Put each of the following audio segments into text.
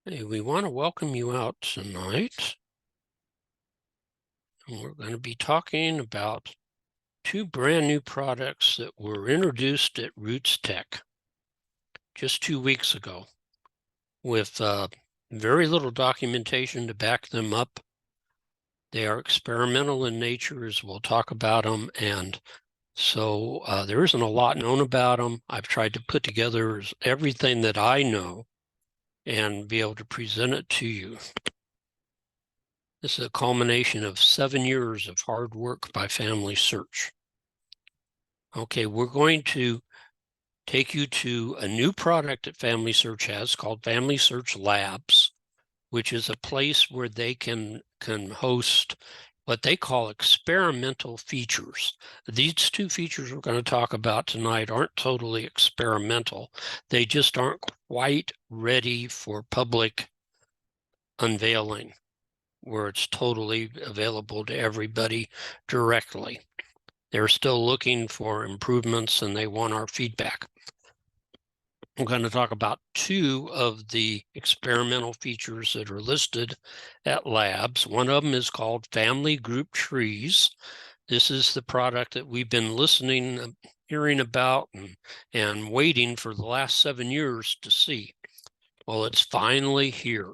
Hey, we want to welcome you out tonight. And we're going to be talking about two brand new products that were introduced at Roots Tech just 2 weeks ago with very little documentation to back them up. They are experimental in nature, as we'll talk about them. And so there isn't a lot known about them. I've tried to put together everything that I know and be able to present it to you. This is a culmination of 7 years of hard work by FamilySearch. Okay, we're going to take you to a new product that FamilySearch has called FamilySearch Labs, which is a place where they can host what they call experimental features. These two features we're going to talk about tonight aren't totally experimental. They just aren't quite ready for public unveiling, where it's totally available to everybody directly. They're still looking for improvements and they want our feedback. I'm going to talk about two of the experimental features that are listed at Labs. One of them is called Family Group Trees. This is the product that we've been listening, hearing about, and waiting for the last 7 years to see. Well, it's finally here.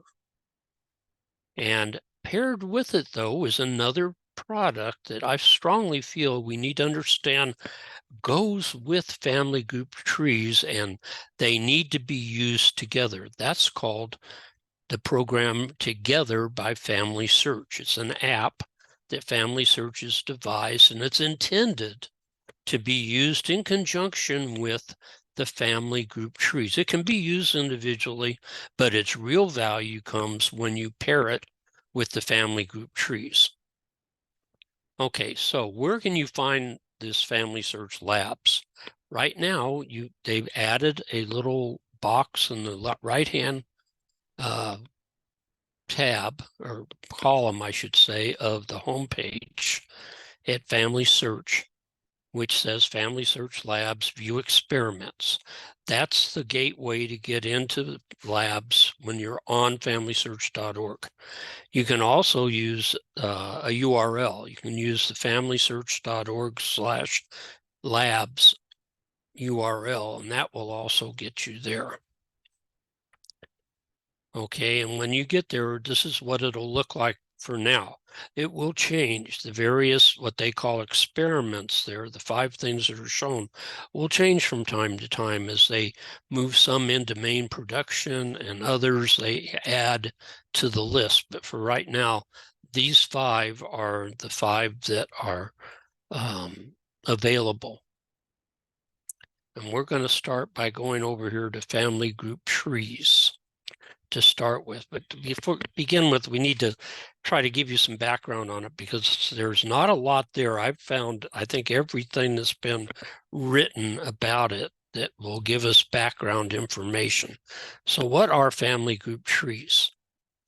And paired with it, though, is another product that I strongly feel we need to understand goes with family group trees, and they need to be used together. That's called the program Together by FamilySearch. It's an app that FamilySearch has devised, and it's intended to be used in conjunction with the family group trees. It can be used individually, but its real value comes when you pair it with the family group trees. Okay, so where can you find this FamilySearch Labs? Right now, they've added a little box in the right-hand tab, or column, I should say, of the homepage at FamilySearch, which says FamilySearch Labs View Experiments. That's the gateway to get into Labs when you're on FamilySearch.org. You can also use a URL. You can use the FamilySearch.org/labs URL, and that will also get you there. Okay, and when you get there, this is what it'll look like for now. It will change. The various, what they call experiments there, the 5 things that are shown, will change from time to time as they move some into main production and others they add to the list. But for right now, these 5 are the 5 that are available. And we're going to start by going over here to Family Group Trees to start with. But before we begin with, we need to try to give you some background on it because there's not a lot there. I've found, I think, everything that's been written about it that will give us background information. So what are family group trees?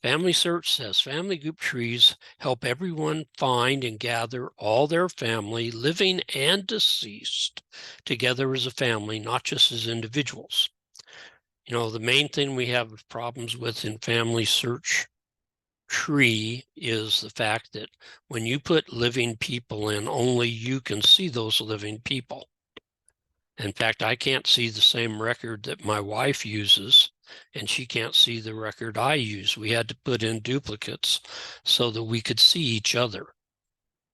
FamilySearch says family group trees help everyone find and gather all their family, living and deceased, together as a family, not just as individuals. You know, the main thing we have problems with in FamilySearch tree is the fact that when you put living people in, only you can see those living people. In fact, I can't see the same record that my wife uses, and she can't see the record I use. We had to put in duplicates so that we could see each other.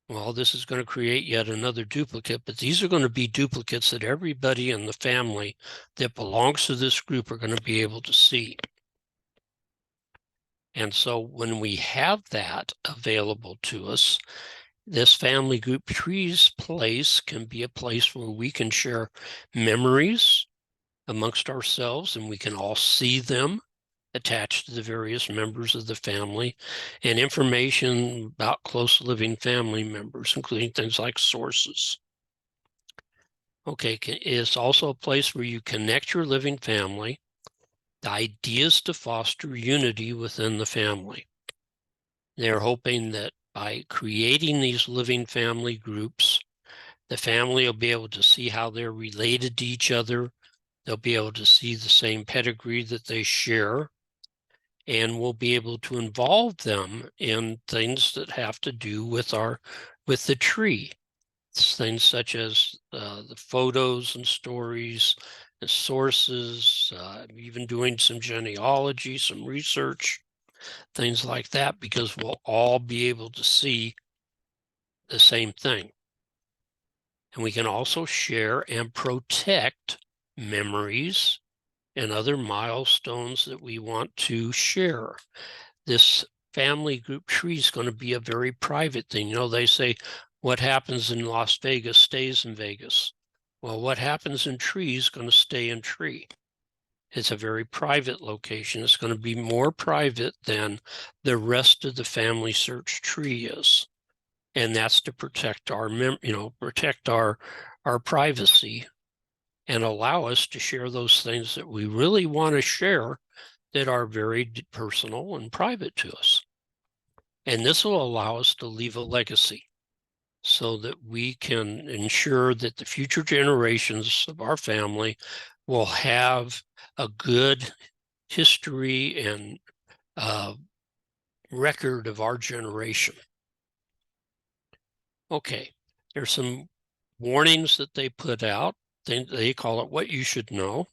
Well, this is going to create yet another duplicate, but these are going to be duplicates that everybody in the family that belongs to this group are going to be able to see. And so when we have that available to us, this family group trees place can be a place where we can share memories amongst ourselves, and we can all see them attached to the various members of the family, and information about close living family members, including things like sources. Okay, it's also a place where you connect your living family. The idea is to foster unity within the family. They're hoping that by creating these living family groups, the family will be able to see how they're related to each other. They'll be able to see the same pedigree that they share. and we'll be able to involve them in things that have to do with the tree. It's things such as the photos and stories and sources, even doing some genealogy, some research, things like that, because we'll all be able to see the same thing. And we can also share and protect memories and other milestones that we want to share. This family group tree is going to be a very private thing. You know, they say what happens in Las Vegas stays in Vegas. Well, what happens in tree is going to stay in tree. It's a very private location. It's going to be more private than the rest of the FamilySearch tree is. And that's to protect our, protect our privacy and allow us to share those things that we really want to share that are very personal and private to us. And this will allow us to leave a legacy so that we can ensure that the future generations of our family will have a good history and record of our generation. Okay, there's some warnings that they put out. They call it what you should know.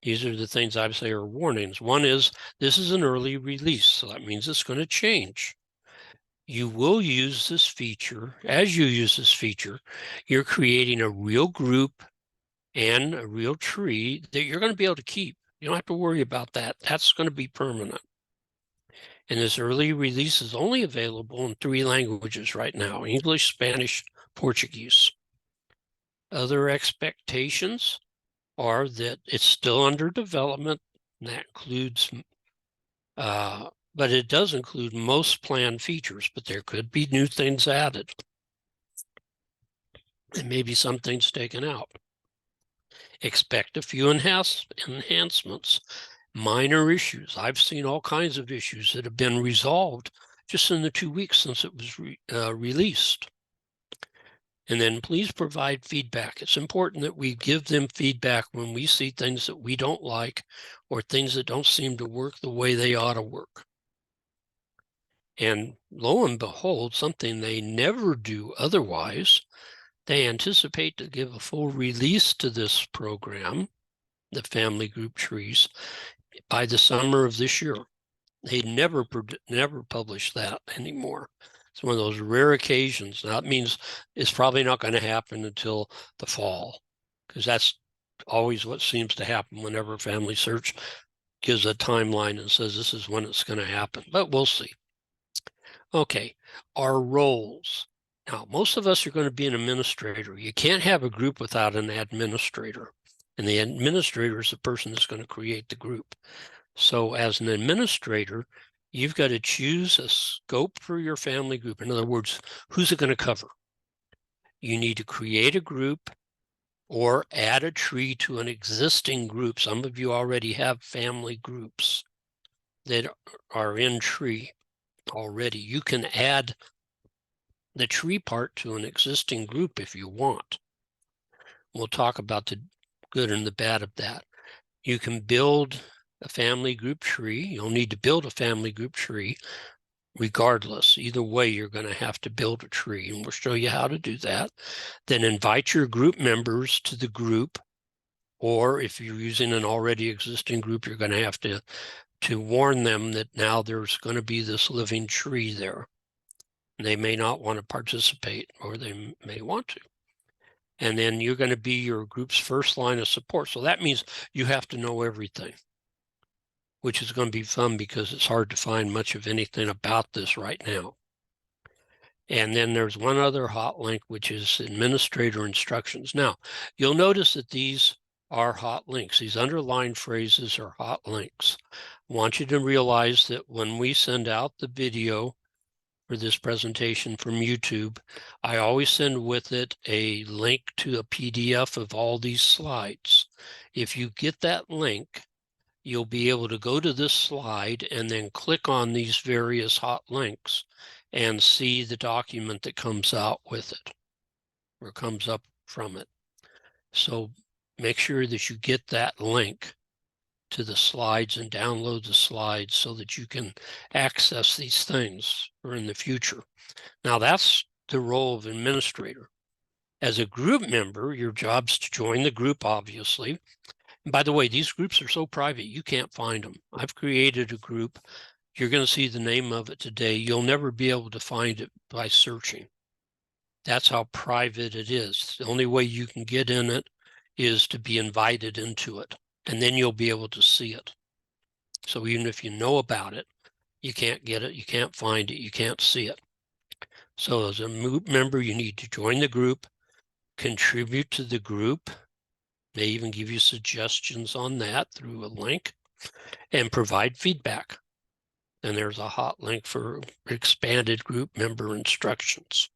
These are the things I would say are warnings. One is this is an early release, so that means it's going to change. You will use this feature. As you use this feature, you're creating a real group and a real tree that you're going to be able to keep. You don't have to worry about that. That's going to be permanent. And this early release is only available in 3 languages right now: English, Spanish, Portuguese. Other expectations are that it's still under development, and that includes, but it does include most planned features, but there could be new things added and maybe some things taken out. Expect a few enhancements, minor issues. I've seen all kinds of issues that have been resolved just in the 2 weeks since it was released. And then please provide feedback. It's important that we give them feedback when we see things that we don't like or things that don't seem to work the way they ought to work. And lo and behold, something they never do otherwise, they anticipate to give a full release to this program, the family group trees, by the summer of this year. They never publish that anymore. It's one of those rare occasions. Now, that means it's probably not going to happen until the fall, because that's always what seems to happen whenever FamilySearch gives a timeline and says this is when it's going to happen, but we'll see. Okay, our roles. Now, most of us are going to be an administrator. You can't have a group without an administrator, and the administrator is the person that's going to create the group. So as an administrator, you've got to choose a scope for your family group. In other words, who's it going to cover? You need to create a group or add a tree to an existing group. Some of you already have family groups that are in tree already. You can add the tree part to an existing group if you want. We'll talk about the good and the bad of that. You can build a family group tree. You'll need to build a family group tree regardless. Either way, you're going to have to build a tree, and we'll show you how to do that. Then invite your group members to the group, or if you're using an already existing group, you're going to have to warn them that now there's going to be this living tree there. They may not want to participate, or they may want to. And then you're going to be your group's first line of support. So that means you have to know everything, which is going to be fun because it's hard to find much of anything about this right now. And then there's one other hot link, which is administrator instructions. Now, you'll notice that these are hot links. These underlined phrases are hot links. I want you to realize that when we send out the video for this presentation from YouTube, I always send with it a link to a PDF of all these slides. If you get that link, you'll be able to go to this slide and then click on these various hot links and see the document that comes out with it or comes up from it. So make sure that you get that link to the slides and download the slides so that you can access these things for in the future. Now that's the role of administrator. As a group member, your job's to join the group, obviously. And by the way, these groups are so private, you can't find them. I've created a group. You're going to see the name of it today. You'll never be able to find it by searching. That's how private it is. The only way you can get in it is to be invited into it, and then you'll be able to see it. So even if you know about it, you can't get it, you can't find it, you can't see it. So as a member, you need to join the group, contribute to the group. They even give you suggestions on that through a link, and provide feedback. And there's a hot link for expanded group member instructions.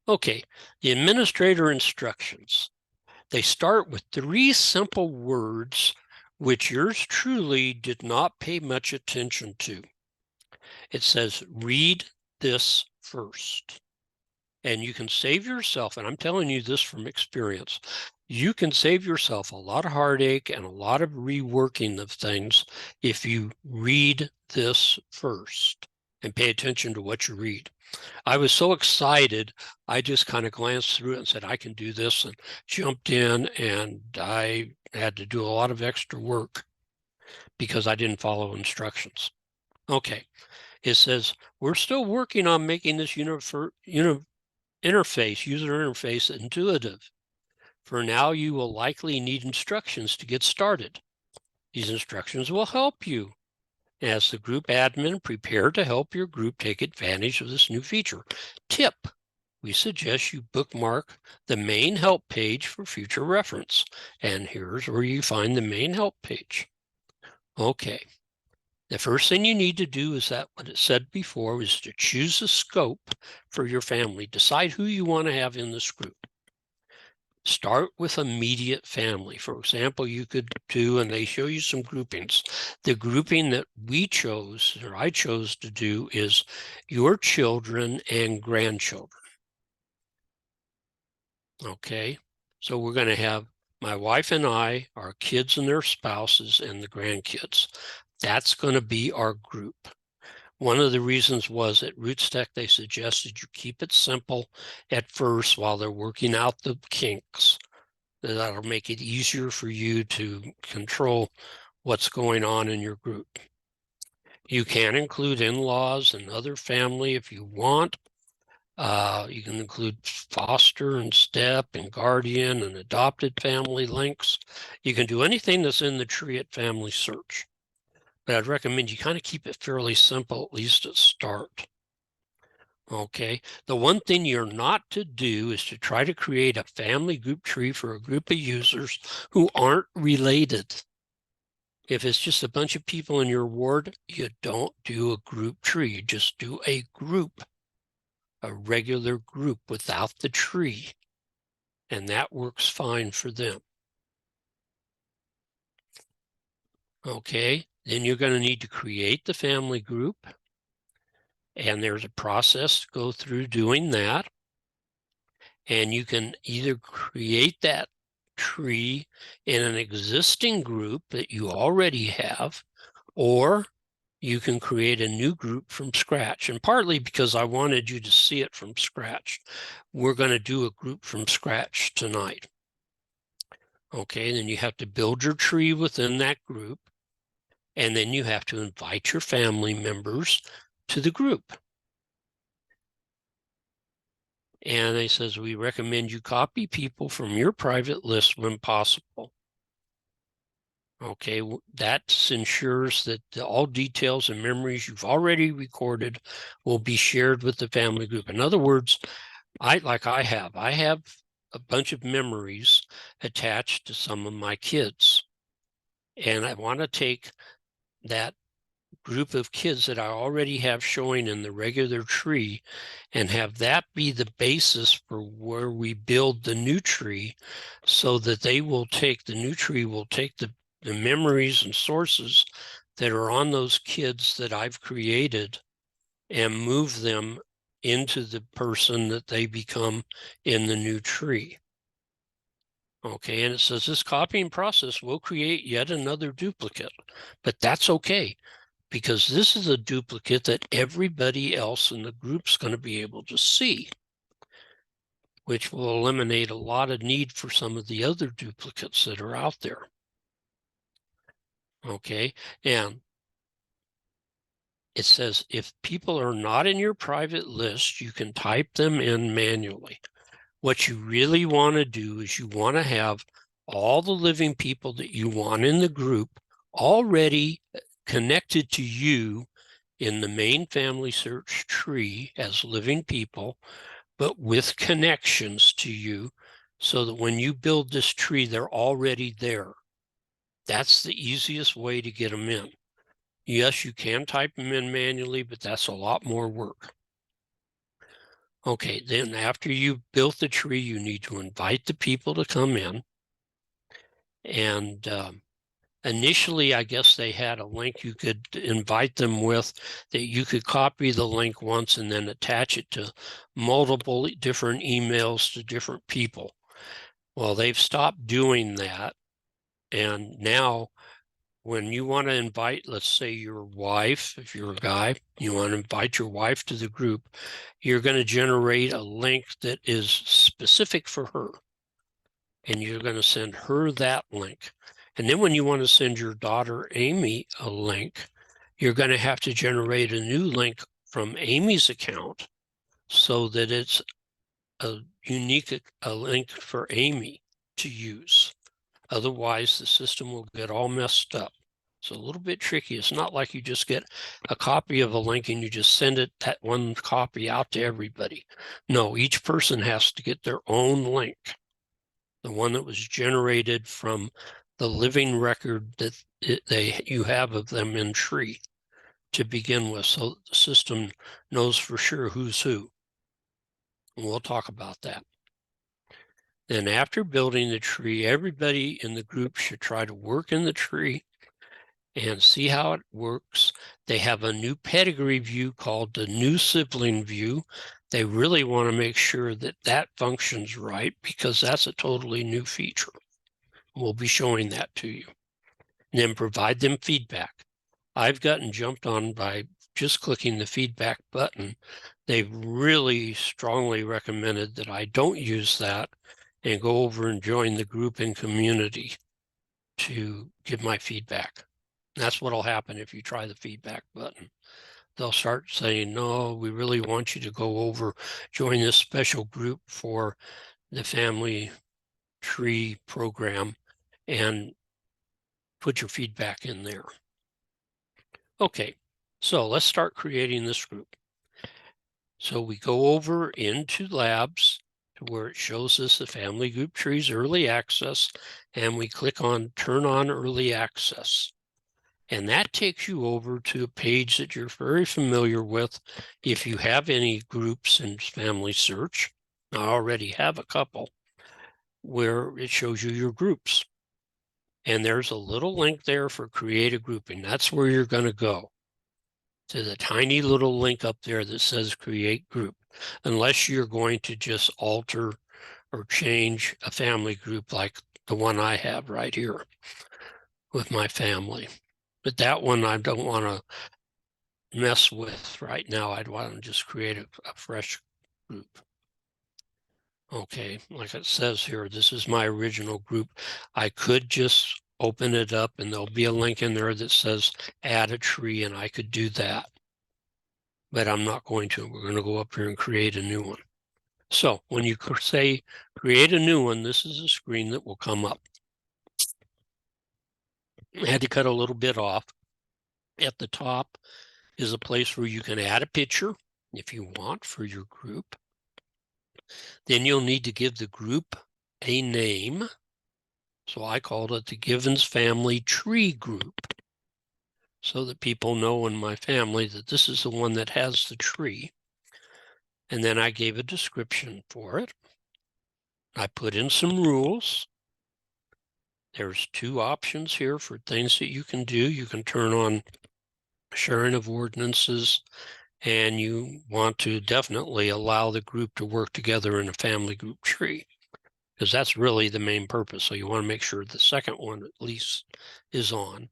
Okay, the administrator instructions. They start with 3 simple words, which yours truly did not pay much attention to. It says, read this first. And you can save yourself, and I'm telling you this from experience, you can save yourself a lot of heartache and a lot of reworking of things if you read this first and pay attention to what you read. I was so excited, I just kind of glanced through it and said, I can do this, and jumped in, and I had to do a lot of extra work because I didn't follow instructions. Okay, it says, we're still working on making this user interface intuitive. For now, you will likely need instructions to get started. These instructions will help you as the group admin prepare to help your group take advantage of this new feature. Tip, we suggest you bookmark the main help page for future reference. And here's where you find the main help page. Okay. The first thing you need to do is that what it said before is to choose a scope for your family. Decide who you want to have in this group. Start with immediate family. For example, you could do, and they show you some groupings. The grouping that we chose, or I chose to do, is your children and grandchildren. Okay, so we're going to have my wife and I, our kids and their spouses, and the grandkids. That's going to be our group. One of the reasons was at RootsTech, they suggested you keep it simple at first while they're working out the kinks. That'll make it easier for you to control what's going on in your group. You can include in-laws and other family if you want. You can include foster and step and guardian and adopted family links. You can do anything that's in the tree at FamilySearch. But I'd recommend you kind of keep it fairly simple, at least at start. Okay, the one thing you're not to do is to try to create a family group tree for a group of users who aren't related. If it's just a bunch of people in your ward, you don't do a group tree. You just do a group, a regular group without the tree. And that works fine for them. Okay, then you're going to need to create the family group. And there's a process to go through doing that. And you can either create that tree in an existing group that you already have, or you can create a new group from scratch. And partly because I wanted you to see it from scratch, we're going to do a group from scratch tonight. Okay, then you have to build your tree within that group, and then you have to invite your family members to the group. And it says, we recommend you copy people from your private list when possible. Okay, that ensures that all details and memories you've already recorded will be shared with the family group. In other words, I have a bunch of memories attached to some of my kids. And I want to take that group of kids that I already have showing in the regular tree and have that be the basis for where we build the new tree, so that they will take, the new tree will take the memories and sources that are on those kids that I've created and move them into the person that they become in the new tree. Okay, and it says this copying process will create yet another duplicate, but that's okay, because this is a duplicate that everybody else in the group's going to be able to see, which will eliminate a lot of need for some of the other duplicates that are out there. Okay, and it says if people are not in your private list, you can type them in manually. What you really want to do is you want to have all the living people that you want in the group already connected to you in the main FamilySearch tree as living people, but with connections to you so that when you build this tree, they're already there. That's the easiest way to get them in. Yes, you can type them in manually, but that's a lot more work. Okay, then after you've built the tree, you need to invite the people to come in. And initially, I guess they had a link you could invite them with that you could copy the link once and then attach it to multiple different emails to different people. Well, they've stopped doing that. And now when you want to invite, let's say your wife, if you're a guy, you want to invite your wife to the group, you're going to generate a link that is specific for her. And you're going to send her that link. And then when you want to send your daughter Amy a link, you're going to have to generate a new link from Amy's account so that it's a unique link for Amy to use. Otherwise, the system will get all messed up. It's a little bit tricky. It's not like you just get a copy of a link and you just send it, that one copy, out to everybody. No, each person has to get their own link, the one that was generated from the living record that you have of them in tree to begin with, so the system knows for sure who's who. And we'll talk about that. Then after building the tree, everybody in the group should try to work in the tree and see how it works. They have a new pedigree view called the new sibling view. They really want to make sure that that functions right because that's a totally new feature. We'll be showing that to you. And then provide them feedback. I've gotten jumped on by just clicking the feedback button. They've really strongly recommended that I don't use that and go over and join the group and community to give my feedback. That's what'll happen if you try the feedback button. They'll start saying, no, we really want you to go over, join this special group for the family tree program and put your feedback in there. Okay, so let's start creating this group. So we go over into Labs to where it shows us the Family Group Trees Early Access, and we click on Turn on Early Access. And that takes you over to a page that you're very familiar with if you have any groups in FamilySearch. I already have a couple where it shows you your groups. And there's a little link there for create a grouping. That's where you're going to go. To the tiny little link up there that says create group, unless you're going to just alter or change a family group like the one I have right here with my family. But that one I don't want to mess with right now. I'd want to just create a fresh group. Okay, like it says here, this is my original group. I could just open it up and there'll be a link in there that says add a tree, and I could do that. But I'm not going to. We're going to go up here and create a new one. So when you say create a new one, this is a screen that will come up. I had to cut a little bit off. At the top is a place where you can add a picture if you want for your group. Then you'll need to give the group a name. So I called it the Givens Family Tree Group, so that people know in my family that this is the one that has the tree. And then I gave a description for it. I put in some rules. There's two options here for things that you can do. You can turn on sharing of ordinances, and you want to definitely allow the group to work together in a family group tree. because that's really the main purpose. So you want to make sure the second one at least is on.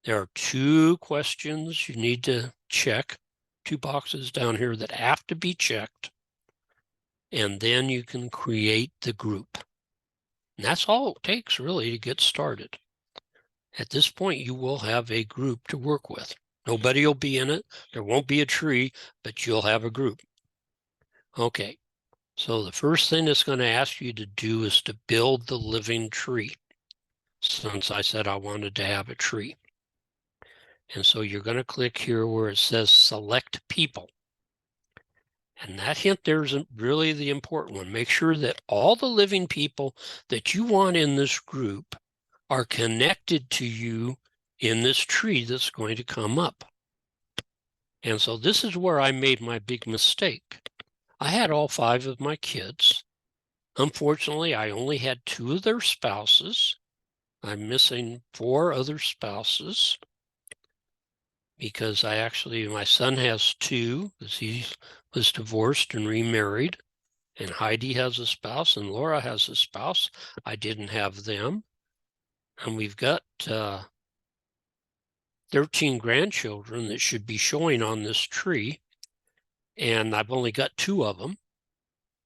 There are 2 questions you need to check, 2 boxes down here that have to be checked, and then you can create the group. And that's all it takes really to get started. At this point, you will have a group to work with. Nobody will be in it. There won't be a tree, but you'll have a group. Okay, so the first thing it's going to ask you to do is to build the living tree, since I said I wanted to have a tree. And so you're going to click here where it says select people. And that hint there is really the important one. Make sure that all the living people that you want in this group are connected to you in this tree that's going to come up. And so this is where I made my big mistake. I had all 5 of my kids. Unfortunately, I only had 2 of their spouses. I'm missing 4 other spouses because my son has 2 because he was divorced and remarried. And Heidi has a spouse and Laura has a spouse. I didn't have them. And we've got 13 grandchildren that should be showing on this tree. And I've only got 2 of them.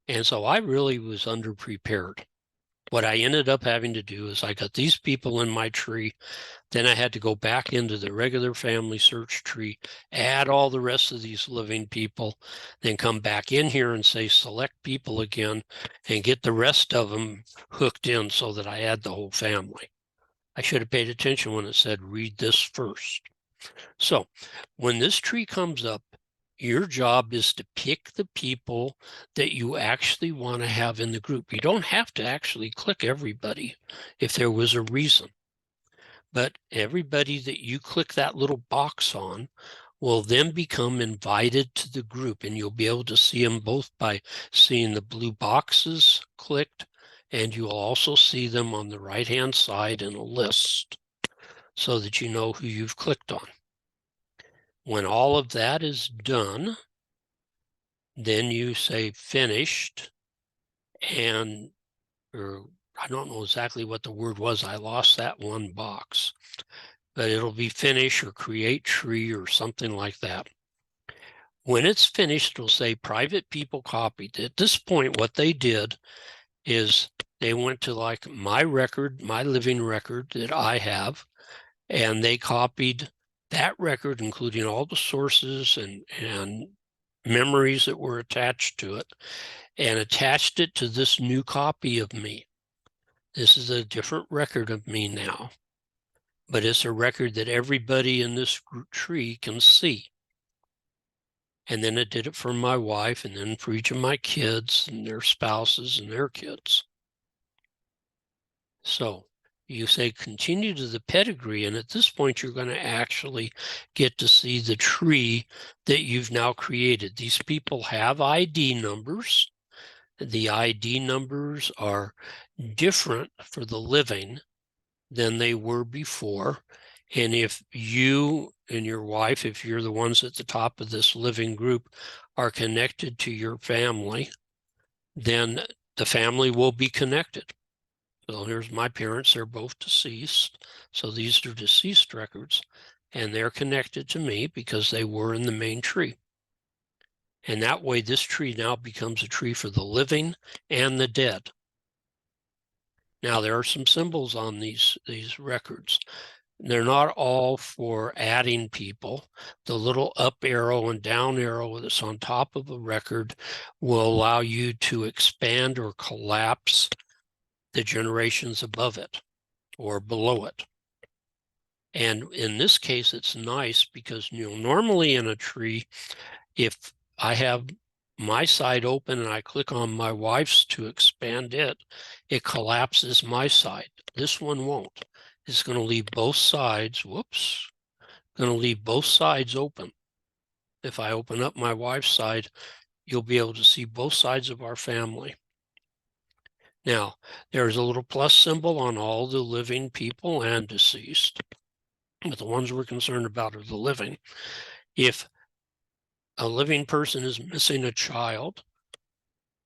And so I really was underprepared. What I ended up having to do is I got these people in my tree. Then I had to go back into the regular FamilySearch tree, add all the rest of these living people, then come back in here and say select people again and get the rest of them hooked in so that I had the whole family. I should have paid attention when it said read this first. So when this tree comes up, your job is to pick the people that you actually want to have in the group. You don't have to actually click everybody if there was a reason. But everybody that you click that little box on will then become invited to the group, and you'll be able to see them both by seeing the blue boxes clicked, and you'll also see them on the right-hand side in a list so that you know who you've clicked on. When all of that is done, then you say finished, and I don't know exactly what the word was. I lost that one box, but it'll be finish or create tree or something like that. When it's finished, it'll say private people copied. At this point, what they did is they went to like my record, my living record that I have, and they copied that record, including all the sources and memories that were attached to it, and attached it to this new copy of me. This is a different record of me now, but it's a record that everybody in this tree can see. And then it did it for my wife, and then for each of my kids and their spouses and their kids. So you say continue to the pedigree, and at this point you're going to actually get to see the tree that you've now created. These people have ID numbers. The ID numbers are different for the living than they were before. And if you and your wife, if you're the ones at the top of this living group, are connected to your family, then the family will be connected. So here's my parents, they're both deceased. So these are deceased records, and they're connected to me because they were in the main tree. And that way, this tree now becomes a tree for the living and the dead. Now, there are some symbols on these records. They're not all for adding people. The little up arrow and down arrow that's on top of a record will allow you to expand or collapse the generations above it or below it. And in this case, it's nice because normally in a tree, if I have my side open and I click on my wife's to expand it, it collapses my side. This one won't. It's going to leave both sides, going to leave both sides open. If I open up my wife's side, you'll be able to see both sides of our family. Now, there's a little plus symbol on all the living people and deceased, but the ones we're concerned about are the living. If a living person is missing a child,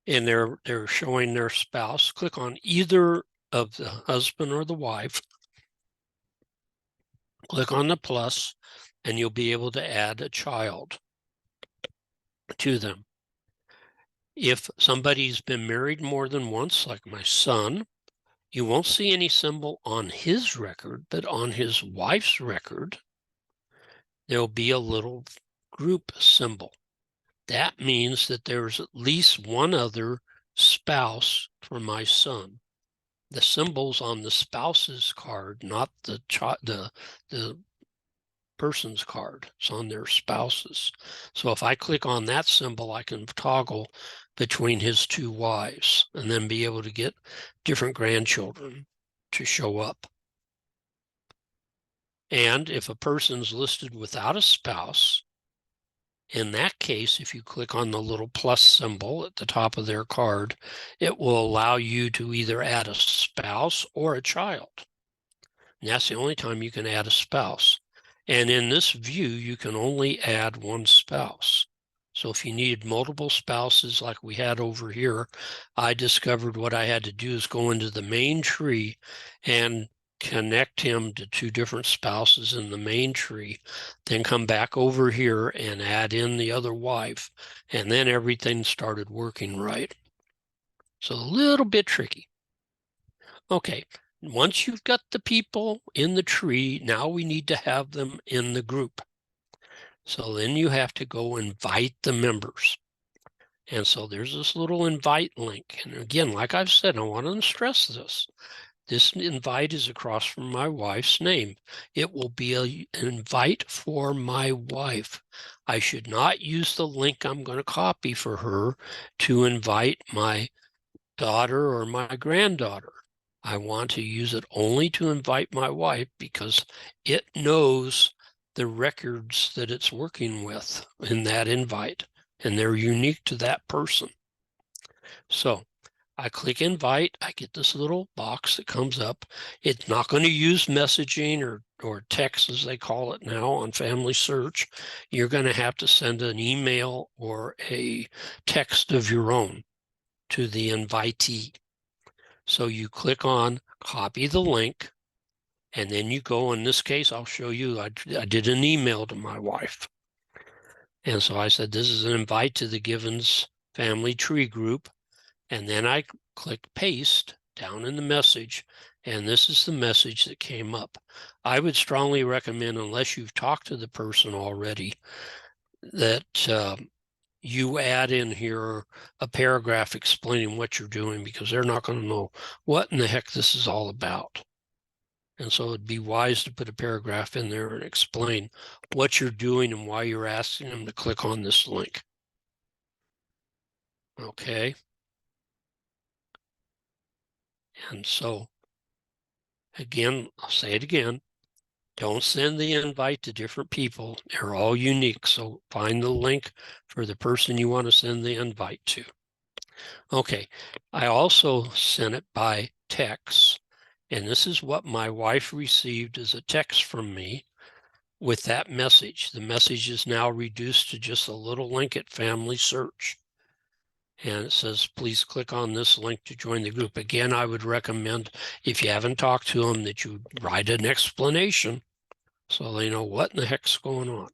and they're showing their spouse, click on either of the husband or the wife, click on the plus, and you'll be able to add a child to them. If somebody's been married more than once, like my son, you won't see any symbol on his record, but on his wife's record, there'll be a little group symbol. That means that there's at least one other spouse for my son. The symbol's on the spouse's card, not the person's card. It's on their spouse's. So if I click on that symbol, I can toggle between his two wives and then be able to get different grandchildren to show up. And if a person's listed without a spouse, in that case, if you click on the little plus symbol at the top of their card, it will allow you to either add a spouse or a child. And that's the only time you can add a spouse. And in this view, you can only add one spouse. So if you need multiple spouses like we had over here, I discovered what I had to do is go into the main tree and connect him to two different spouses in the main tree, then come back over here and add in the other wife. And then everything started working right. So a little bit tricky. Okay, once you've got the people in the tree, now we need to have them in the group. So then you have to go invite the members. And so there's this little invite link. And again, like I've said, I want to stress this. This invite is across from my wife's name. It will be an invite for my wife. I should not use the link I'm going to copy for her to invite my daughter or my granddaughter. I want to use it only to invite my wife because it knows the records that it's working with in that invite, and they're unique to that person. So I click invite, I get this little box that comes up. It's not going to use messaging or text as they call it now on FamilySearch. You're going to have to send an email or a text of your own to the invitee. So you click on copy the link, and then you go, in this case, I'll show you, I did an email to my wife. And so I said, this is an invite to the Givens family tree group. And then I click paste down in the message, and this is the message that came up. I would strongly recommend, unless you've talked to the person already, that you add in here a paragraph explaining what you're doing, because they're not going to know what in the heck this is all about. And so it'd be wise to put a paragraph in there and explain what you're doing and why you're asking them to click on this link. Okay. And so, again, I'll say it again. Don't send the invite to different people. They're all unique. So find the link for the person you want to send the invite to. Okay, I also sent it by text, and this is what my wife received as a text from me with that message. The message is now reduced to just a little link at FamilySearch. And it says, please click on this link to join the group. Again, I would recommend, if you haven't talked to them, that you write an explanation so they know what in the heck's going on.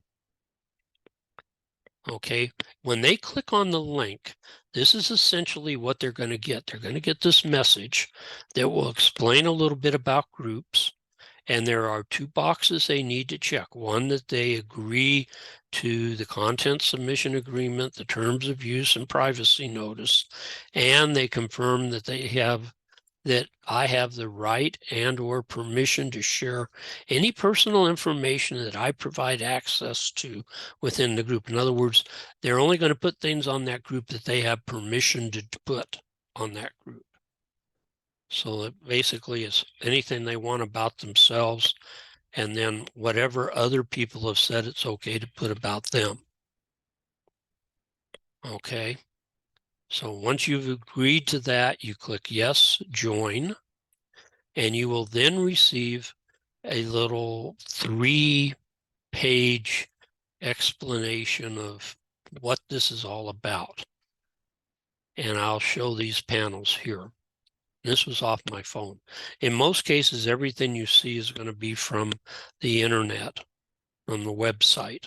Okay, when they click on the link, this is essentially what they're going to get. They're going to get this message that will explain a little bit about groups. And there are two boxes they need to check. One, that they agree to the content submission agreement, the terms of use and privacy notice, and they confirm that I have the right and or permission to share any personal information that I provide access to within the group. In other words, they're only going to put things on that group that they have permission to put on that group. So it basically is anything they want about themselves, and then whatever other people have said it's okay to put about them. Okay. So once you've agreed to that, you click yes, join, and you will then receive a little 3-page explanation of what this is all about. and I'll show these panels here. This was off my phone. In most cases, everything you see is going to be from the internet, from the website.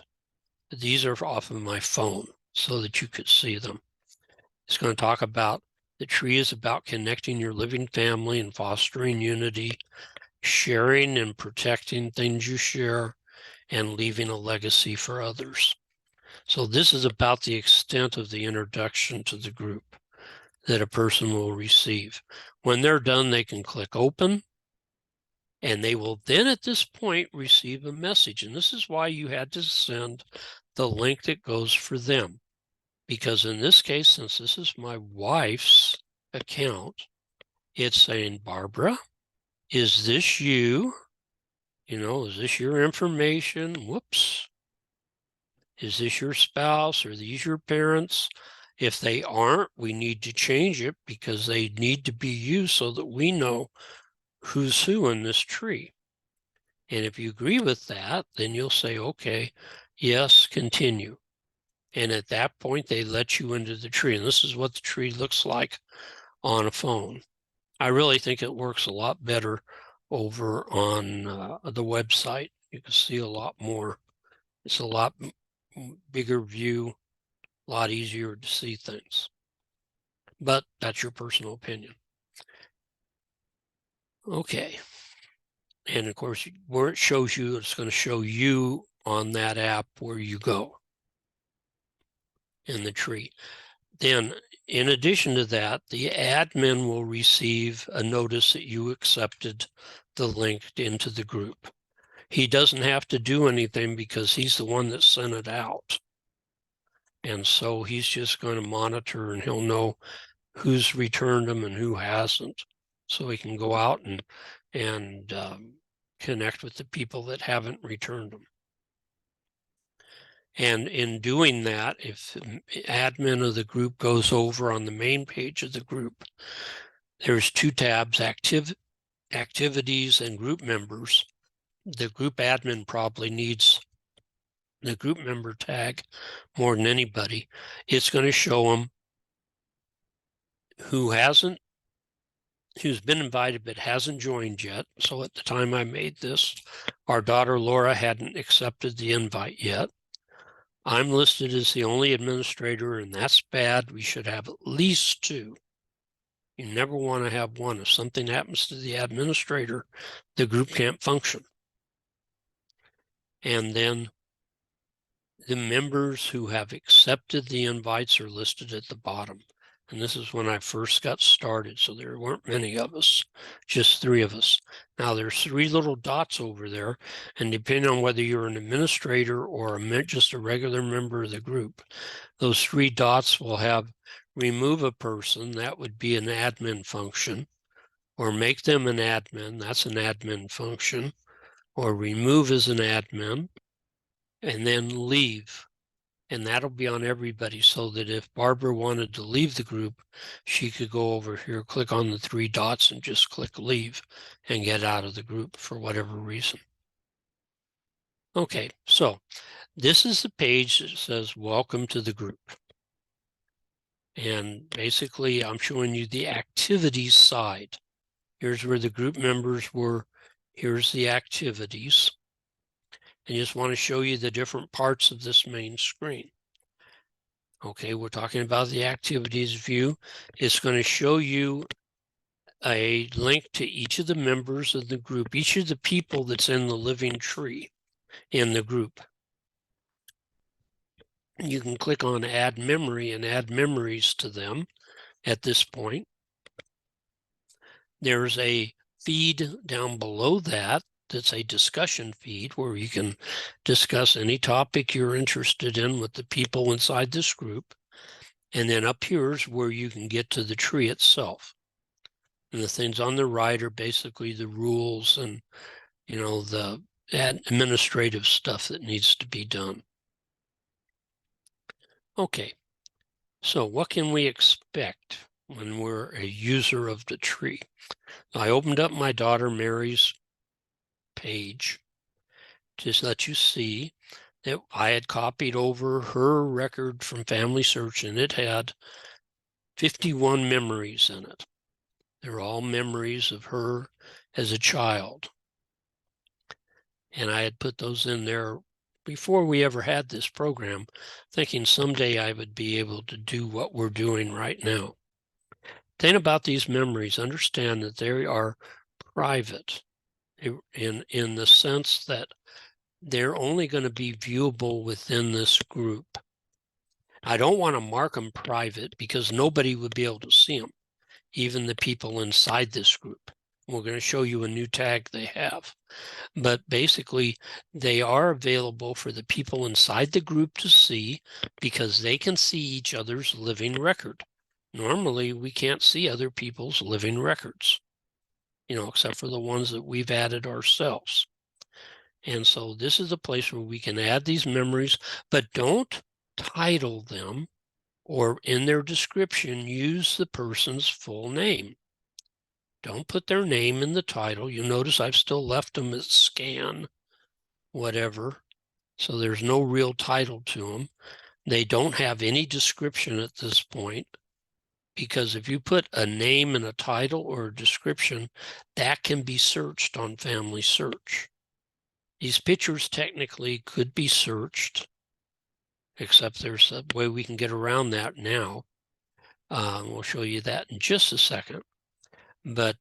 These are off of my phone so that you could see them. It's going to talk about the tree is about connecting your living family and fostering unity, sharing and protecting things you share, and leaving a legacy for others. So this is about the extent of the introduction to the group that a person will receive. When they're done, they can click open, and they will then at this point receive a message. And this is why you had to send the link that goes for them. Because in this case, since this is my wife's account, it's saying, Barbara, is this you? Is this your information? Whoops. Is this your spouse? Are these your parents? If they aren't, we need to change it because they need to be you so that we know who's who in this tree. And if you agree with that, then you'll say, okay, yes, continue. And at that point, they let you into the tree. And this is what the tree looks like on a phone. I really think it works a lot better over on the website. You can see a lot more. It's a lot bigger view, a lot easier to see things. But that's your personal opinion. Okay. And of course, where it shows you, it's going to show you on that app where you go in the tree. Then, in addition to that, the admin will receive a notice that you accepted the link into the group. He doesn't have to do anything because he's the one that sent it out. And so he's just going to monitor, and he'll know who's returned them and who hasn't. So he can go out and connect with the people that haven't returned them. And in doing that, if the admin of the group goes over on the main page of the group, there's two tabs, activities and group members. The group admin probably needs the group member tag more than anybody. It's going to show them who's been invited but hasn't joined yet. So at the time I made this, our daughter Laura hadn't accepted the invite yet. I'm listed as the only administrator, and that's bad. We should have at least two. You never want to have one. If something happens to the administrator, the group can't function. And then the members who have accepted the invites are listed at the bottom. And this is when I first got started, so there weren't many of us, just 3 of us. Now there's 3 little dots over there, and depending on whether you're an administrator or just a regular member of the group, those 3 dots will have remove a person, that would be an admin function, or make them an admin, that's an admin function, or remove as an admin, and then leave. And that'll be on everybody so that if Barbara wanted to leave the group, she could go over here, click on the 3 dots and just click leave and get out of the group for whatever reason. Okay, so this is the page that says welcome to the group. And basically I'm showing you the activities side. Here's where the group members were. Here's the activities. I just want to show you the different parts of this main screen. Okay, we're talking about the activities view. It's going to show you a link to each of the members of the group, each of the people that's in the living tree in the group. You can click on add memory and add memories to them at this point. There's a feed down below that that's a discussion feed where you can discuss any topic you're interested in with the people inside this group. And then up here is where you can get to the tree itself. And the things on the right are basically the rules and, the administrative stuff that needs to be done. Okay, so what can we expect when we're a user of the tree? I opened up my daughter Mary's page to let you see that I had copied over her record from FamilySearch, and it had 51 memories in it. They're all memories of her as a child. And I had put those in there before we ever had this program, thinking someday I would be able to do what we're doing right now. Thing about these memories, understand that they are private in the sense that they're only going to be viewable within this group. I don't want to mark them private because nobody would be able to see them, even the people inside this group. We're going to show you a new tag they have. But basically, they are available for the people inside the group to see because they can see each other's living record. Normally, we can't see other people's living records, except for the ones that we've added ourselves. And so this is a place where we can add these memories, but don't title them or in their description use the person's full name. Don't put their name in the title. You'll notice I've still left them as scan, whatever. So there's no real title to them. They don't have any description at this point, because if you put a name and a title or a description, that can be searched on FamilySearch. These pictures technically could be searched, except there's a way we can get around that now. We'll show you that in just a second. But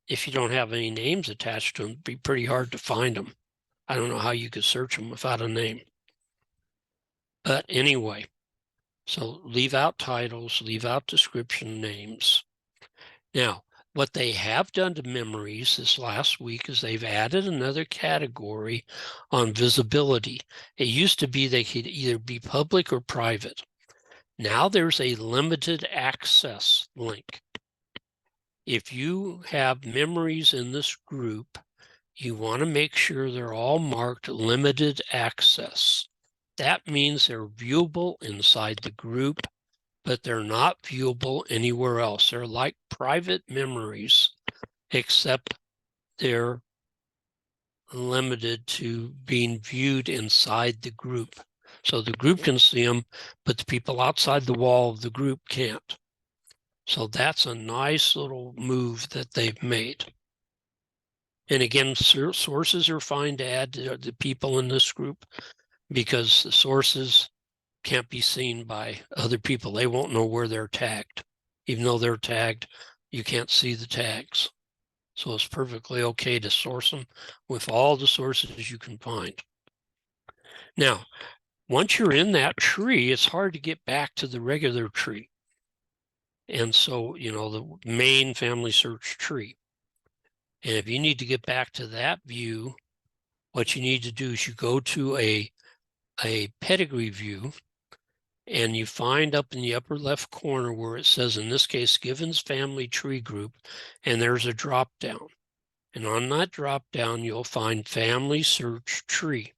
if you don't have any names attached to them, it'd be pretty hard to find them. I don't know how you could search them without a name. But anyway, so leave out titles, leave out description names. Now, what they have done to memories this last week is they've added another category on visibility. It used to be they could either be public or private. Now there's a limited access link. If you have memories in this group, you want to make sure they're all marked limited access. That means they're viewable inside the group, but they're not viewable anywhere else. They're like private memories, except they're limited to being viewed inside the group. So the group can see them, but the people outside the wall of the group can't. So that's a nice little move that they've made. And again, sources are fine to add to the people in this group because the sources can't be seen by other people. They won't know where they're tagged. Even though they're tagged, you can't see the tags. So it's perfectly okay to source them with all the sources you can find. Now, once you're in that tree, it's hard to get back to the regular tree. And so, the main FamilySearch tree. And if you need to get back to that view, what you need to do is you go to a pedigree view, and you find up in the upper left corner where it says, in this case, Givens Family Tree Group, and there's a drop down. And on that drop down, you'll find FamilySearch Tree.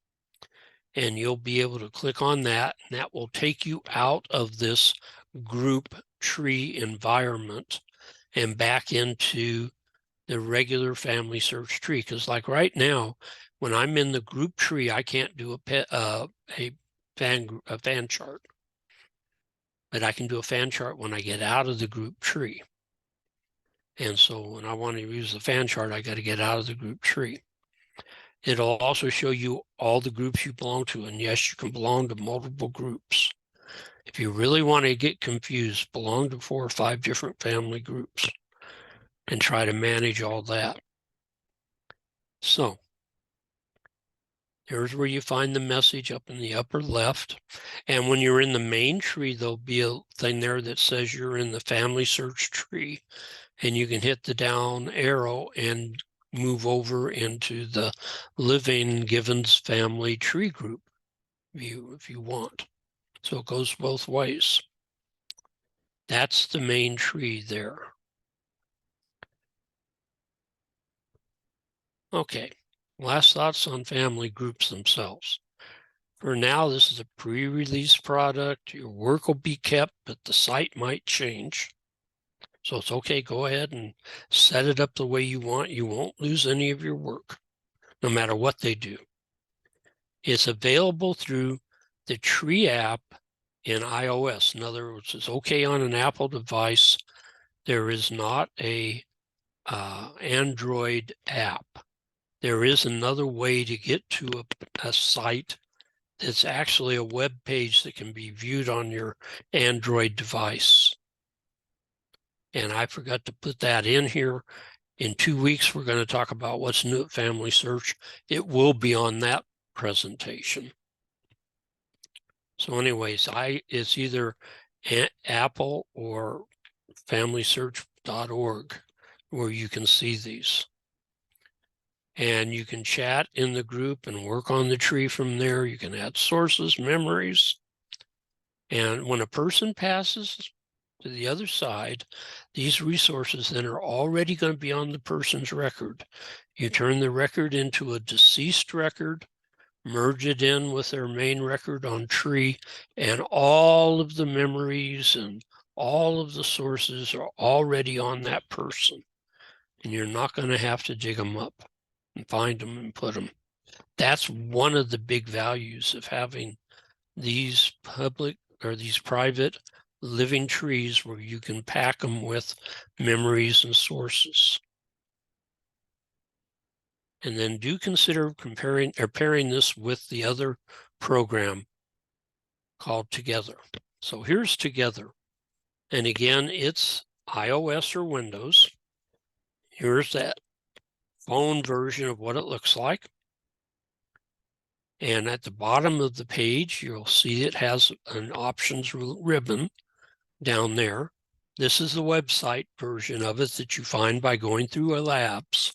And you'll be able to click on that, and that will take you out of this group tree environment and back into the regular FamilySearch tree. Because like right now, when I'm in the group tree, I can't do a fan chart. But I can do a fan chart when I get out of the group tree. And so when I want to use the fan chart, I got to get out of the group tree. It'll also show you all the groups you belong to. And yes, you can belong to multiple groups. If you really want to get confused, belong to 4 or 5 different family groups and try to manage all that. So here's where you find the message up in the upper left. And when you're in the main tree, there'll be a thing there that says you're in the FamilySearch tree. And you can hit the down arrow and move over into the living Givens Family Tree Group view if you want. So it goes both ways. That's the main tree there. Okay, last thoughts on family groups themselves. For now, this is a pre-release product. Your work will be kept, but the site might change. So it's okay, go ahead and set it up the way you want. You won't lose any of your work, no matter what they do. It's available through the Tree app in iOS. In other words, it's okay on an Apple device. There is not a Android app. There is another way to get to a site that's actually a web page that can be viewed on your Android device. And I forgot to put that in here. In 2 weeks, we're going to talk about what's new at FamilySearch. It will be on that presentation. So anyways, it's either Apple or FamilySearch.org where you can see these. And you can chat in the group and work on the tree from there. You can add sources, memories. And when a person passes to the other side, these resources then are already going to be on the person's record. You turn the record into a deceased record, merge it in with their main record on tree, and all of the memories and all of the sources are already on that person. And you're not going to have to dig them up and find them and put them. That's one of the big values of having these public or these private living trees where you can pack them with memories and sources. And then do consider comparing or pairing this with the other program called Together. So here's Together. And again, it's iOS or Windows. Here's that phone version of what it looks like. And at the bottom of the page, you'll see it has an options ribbon down there. This is the website version of it that you find by going through apps.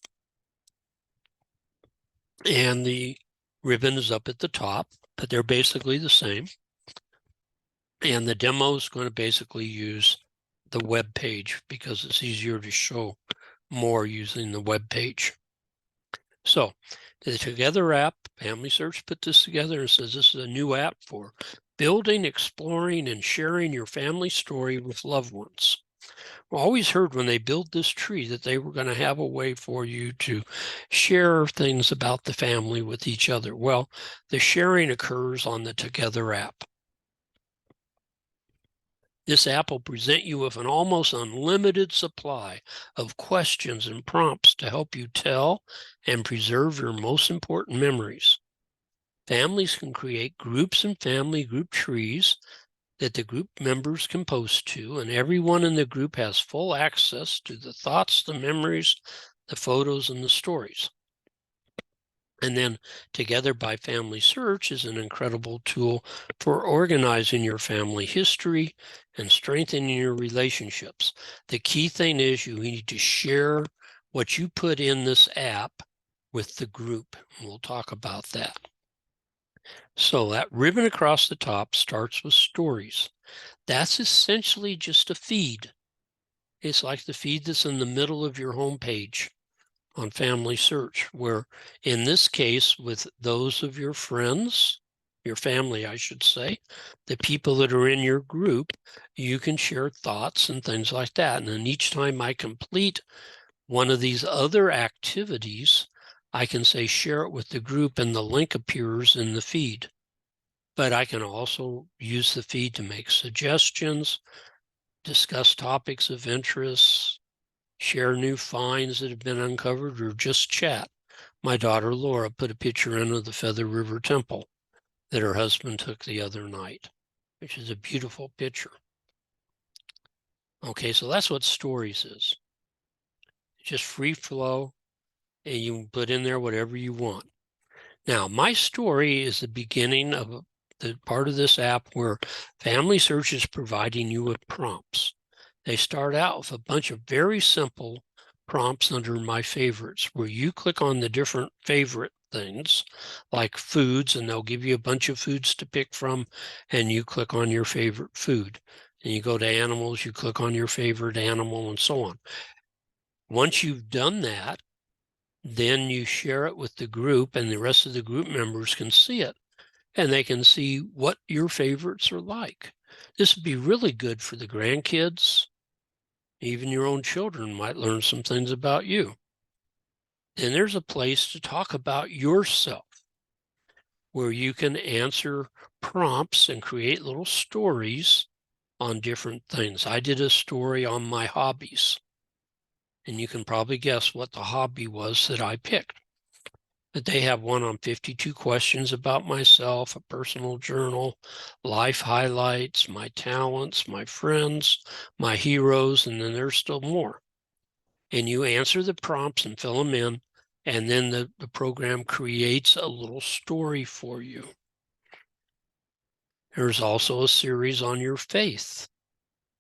And the ribbon is up at the top, but they're basically the same. And the demo is going to basically use the web page because it's easier to show more using the web page. So the Together app, FamilySearch put this together and says this is a new app for building, exploring, and sharing your family story with loved ones. I always heard when they built this tree that they were going to have a way for you to share things about the family with each other. Well, the sharing occurs on the Together app. This app will present you with an almost unlimited supply of questions and prompts to help you tell and preserve your most important memories. Families can create groups and family group trees that the group members can post to, and everyone in the group has full access to the thoughts, the memories, the photos, and the stories. And then Together by FamilySearch is an incredible tool for organizing your family history and strengthening your relationships. The key thing is you need to share what you put in this app with the group. We'll talk about that. So that ribbon across the top starts with stories. That's essentially just a feed. It's like the feed that's in the middle of your homepage on FamilySearch, where in this case, with those of your friends, your family, I should say, the people that are in your group, you can share thoughts and things like that. And then each time I complete one of these other activities, I can say share it with the group and the link appears in the feed. But I can also use the feed to make suggestions, discuss topics of interest, share new finds that have been uncovered, or just chat. My daughter Laura put a picture in of the Feather River Temple that her husband took the other night, which is a beautiful picture. Okay, so that's what stories is. Just free flow, and you can put in there whatever you want. Now, my story is the beginning of the part of this app where FamilySearch is providing you with prompts. They start out with a bunch of very simple prompts under my favorites, where you click on the different favorite things like foods, and they'll give you a bunch of foods to pick from, and you click on your favorite food. And you go to animals, you click on your favorite animal, and so on. Once you've done that, then you share it with the group, and the rest of the group members can see it, and they can see what your favorites are like. This would be really good for the grandkids. Even your own children might learn some things about you. Then there's a place to talk about yourself. where you can answer prompts and create little stories on different things. I did a story on my hobbies, and you can probably guess what the hobby was that I picked. But they have one on 52 questions about myself, a personal journal, life highlights, my talents, my friends, my heroes, and then there's still more. And you answer the prompts and fill them in, and then the program creates a little story for you. There's also a series on your faith,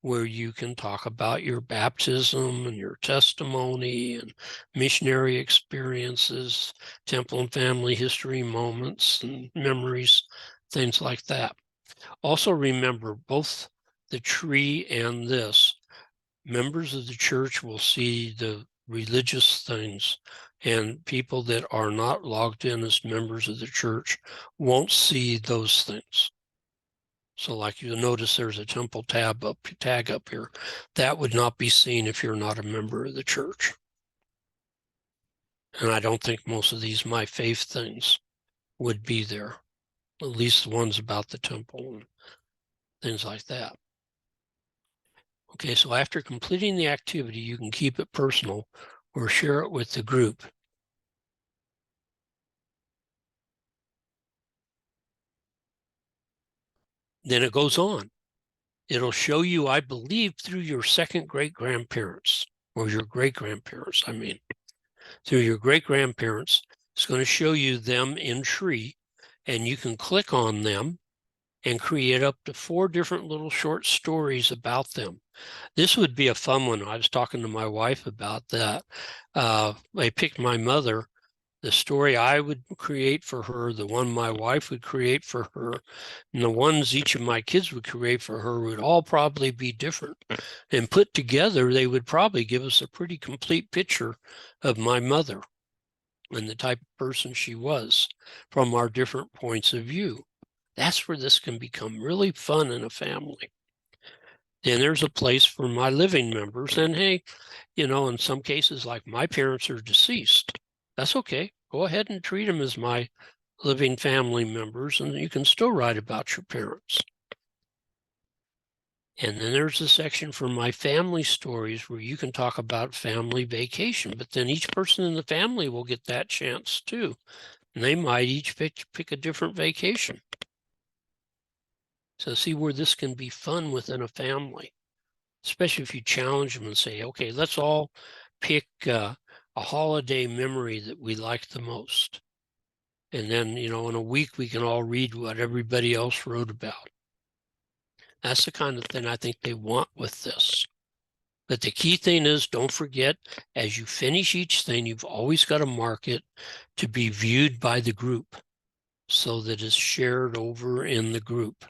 where you can talk about your baptism and your testimony and missionary experiences, temple and family history moments and memories, things like that. Also remember, both the tree and this, members of the church will see the religious things, and people that are not logged in as members of the church won't see those things. So like you'll notice there's a temple tag up here. That would not be seen if you're not a member of the church. And I don't think most of these my faith things would be there, at least the ones about the temple and things like that. Okay, so after completing the activity, you can keep it personal or share it with the group. Then it goes on. It'll show you, I believe, through your second great-grandparents, or your great-grandparents, I mean. Through your great-grandparents. It's going to show you them in tree, and you can click on them and create up to 4 different little short stories about them. This would be a fun one. I was talking to my wife about that. I picked my mother, the story I would create for her, the one my wife would create for her, and the ones each of my kids would create for her would all probably be different. And put together, they would probably give us a pretty complete picture of my mother and the type of person she was from our different points of view. That's where this can become really fun in a family. Then there's a place for my living members. And hey, you know, in some cases, like my parents are deceased, that's okay. Go ahead and treat them as my living family members, and you can still write about your parents. And then there's a section for my family stories where you can talk about family vacation, but then each person in the family will get that chance too. And they might each pick a different vacation. So see where this can be fun within a family, especially if you challenge them and say, okay, let's all pick a holiday memory that we like the most. And then, you know, in a week, we can all read what everybody else wrote about. That's the kind of thing I think they want with this. But the key thing is, don't forget, as you finish each thing, you've always got to mark it to be viewed by the group so that it's shared over in the group.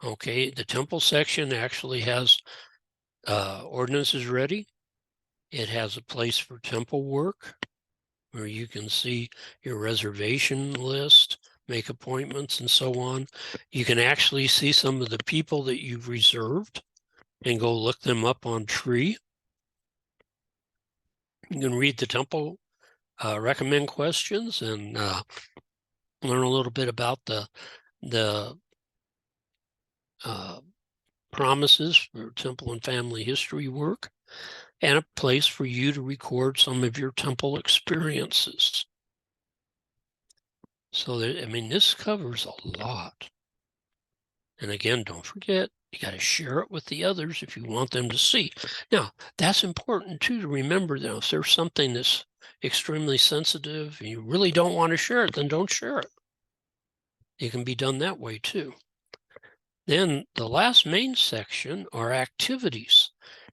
Okay, the temple section actually has ordinances ready. It has a place for temple work where you can see your reservation list, make appointments, and so on. You can actually see some of the people that you've reserved and go look them up on Tree. You can read the temple recommend questions and learn a little bit about the promises for temple and family history work, and a place for you to record some of your temple experiences. So, I mean, this covers a lot. And again, don't forget, you got to share it with the others if you want them to see. Now, that's important too to remember. Now, if there's something that's extremely sensitive and you really don't want to share it, then don't share it. It can be done that way too. Then the last main section are activities.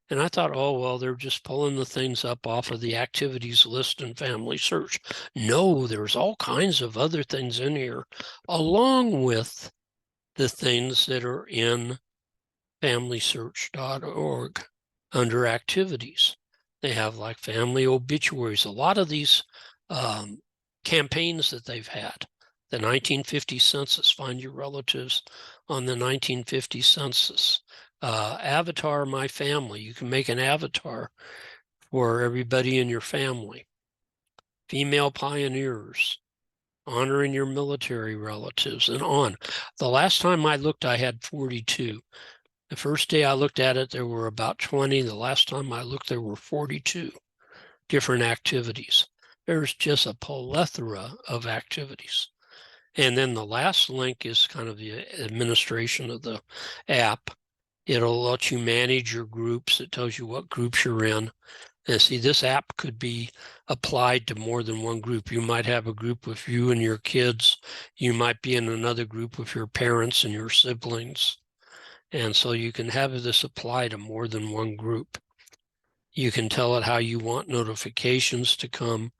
And I thought, oh, well, they're just pulling the things up off of the activities list in FamilySearch. No, there's all kinds of other things in here, along with the things that are in FamilySearch.org under activities. They have like family obituaries, a lot of these campaigns that they've had. The 1950 census, find your relatives on the 1950 census. Avatar My Family, you can make an avatar for everybody in your family. Female pioneers, honoring your military relatives, and on. The last time I looked, I had 42. The first day I looked at it, there were about 20. The last time I looked, there were 42 different activities. There's just a plethora of activities. And then the last link is kind of the administration of the app. It'll let you manage your groups. It tells you what groups you're in. And see, this app could be applied to more than one group. You might have a group with you and your kids. You might be in another group with your parents and your siblings. And so you can have this apply to more than one group. You can tell it how you want notifications to come.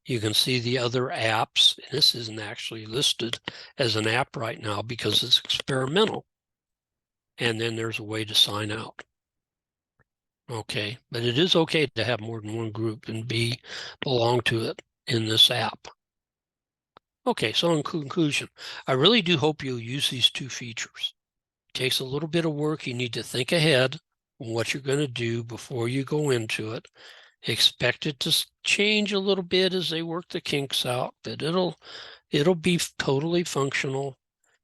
You can see the other apps. This isn't actually listed as an app right now because it's experimental. And then there's a way to sign out. Okay, but it is okay to have more than one group and belong to it in this app. Okay, so in conclusion, I really do hope you'll use these two features. It takes a little bit of work. You need to think ahead on what you're going to do before you go into it. Expect it to change a little bit as they work the kinks out, but it'll be totally functional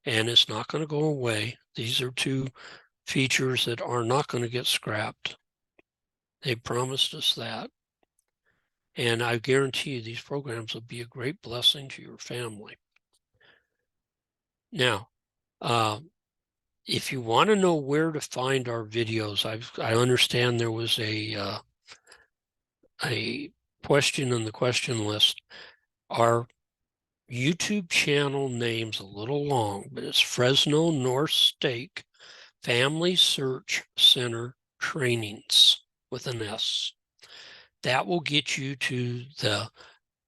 and it's not going to go away. These are two features that are not going to get scrapped. They promised us that. And I guarantee you these programs will be a great blessing to your family. Now, if you want to know where to find our videos, I understand there was a question on the question list. Our YouTube channel name's a little long, but it's Fresno North Stake Family Search Center Trainings with an S. That will get you to the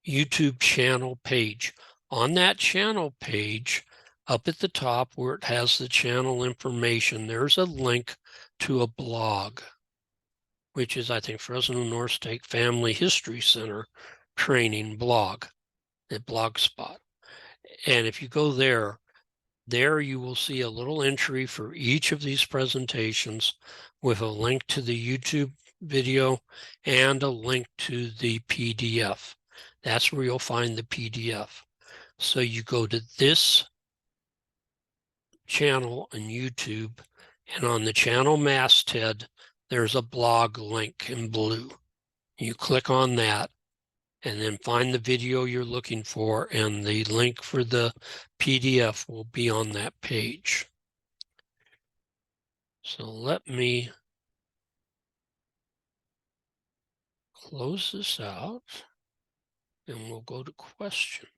YouTube channel page. On that channel page, up at the top where it has the channel information, there's a link to a blog, which is, I think, Fresno North Stake Family History Center Training blog at Blogspot. And if you go there you will see a little entry for each of these presentations with a link to the YouTube video and a link to the PDF. That's where you'll find the PDF. So you go to this channel on YouTube, and on the channel masthead, there's a blog link in blue. You click on that and then find the video you're looking for, and the link for the PDF will be on that page. So let me close this out and we'll go to questions.